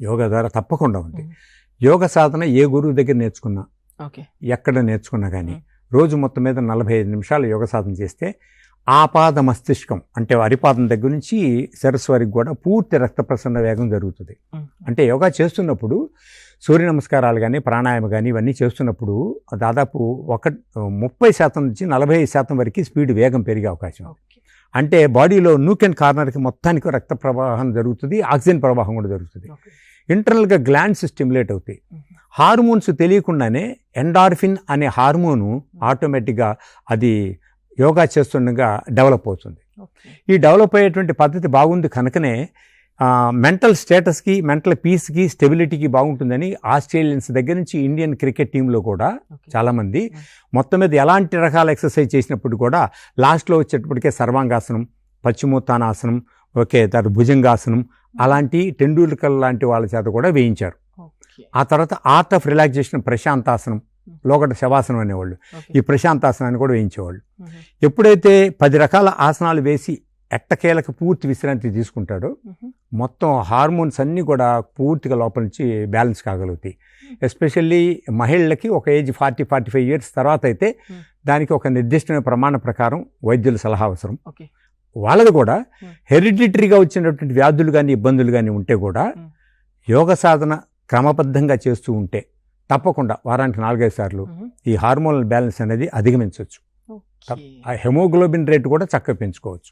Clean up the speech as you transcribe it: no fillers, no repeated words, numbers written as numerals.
యోగా ద్వారా తప్పకుండా ఉంది. యోగ సాధన ఏ గురువు దగ్గర నేర్చుకున్నా, ఎక్కడ నేర్చుకున్నా కానీ రోజు మొత్తం మీద 45 నిమిషాలు యోగ సాధన చేస్తే ఆపాద మస్తిష్కం అంటే అరిపాదం దగ్గర నుంచి శిరస్సు వరకు కూడా పూర్తి రక్త ప్రసరణ వేగం జరుగుతుంది. అంటే యోగా చేస్తున్నప్పుడు సూర్య నమస్కారాలు కానీ ప్రాణాయామ కానీ ఇవన్నీ చేస్తున్నప్పుడు దాదాపు 30% నుంచి 45% వరకు స్పీడ్ వేగం పెరిగే అవకాశం. అంటే బాడీలో నూక్ అండ్ కార్నర్కి మొత్తానికి రక్త ప్రవాహం జరుగుతుంది, ఆక్సిజన్ ప్రవాహం కూడా జరుగుతుంది. ఇంటర్నల్గా గ్లాండ్స్ స్టిమ్యులేట్ అవుతాయి. హార్మోన్స్ తెలియకుండానే ఎండార్ఫిన్ అనే హార్మోను ఆటోమేటిక్గా అది యోగా చేస్తుండగా డెవలప్ అవుతుంది. ఈ డెవలప్ అయ్యేటువంటి పద్ధతి బాగుంది కనుకనే మెంటల్ స్టేటస్కి, మెంటల్ పీస్కి, స్టెబిలిటీకి బాగుంటుందని ఆస్ట్రేలియన్స్ దగ్గర నుంచి ఇండియన్ క్రికెట్ టీంలో కూడా చాలామంది మొత్తం మీద ఎలాంటి రకాల ఎక్సర్సైజ్ చేసినప్పుడు కూడా లాస్ట్లో వచ్చేటప్పటికే సర్వాంగాసనం, పశ్చిమోత్తానాసనం, తర్వాత భుజంగాసనం అలాంటి టెండూల్కర్ లాంటి వాళ్ళ చేత కూడా వేయించారు. ఆ తర్వాత ఆర్ట్ ఆఫ్ రిలాక్సేషన్ ప్రశాంతాసనం, లోకట శవాసనం అనేవాళ్ళు, ఈ ప్రశాంతాసనాన్ని కూడా వేయించేవాళ్ళు. ఎప్పుడైతే 10 రకాల ఆసనాలు వేసి ఎట్టకేలకు పూర్తి విశ్రాంతి తీసుకుంటాడో మొత్తం హార్మోన్స్ అన్నీ కూడా పూర్తిగా లోపల నుంచి బ్యాలెన్స్ కాగలుగుతాయి. ఎస్పెషల్లీ మహిళలకి ఒక ఏజ్ 40-45 ఇయర్స్ తర్వాత అయితే దానికి ఒక నిర్దిష్టమైన ప్రమాణ ప్రకారం వైద్యుల సలహా అవసరం. వాళ్ళది కూడా హెరిడిటరీగా వచ్చినటువంటి వ్యాధులు కానీ ఇబ్బందులు కానీ ఉంటే కూడా యోగ సాధన క్రమబద్ధంగా చేస్తూ ఉంటే తప్పకుండా వారానికి 4-5 సార్లు ఈ హార్మోనల్ బ్యాలెన్స్ అనేది అధిగమించవచ్చు. ఆ హెమోగ్లోబిన్ రేటు కూడా చక్కగా పెంచుకోవచ్చు.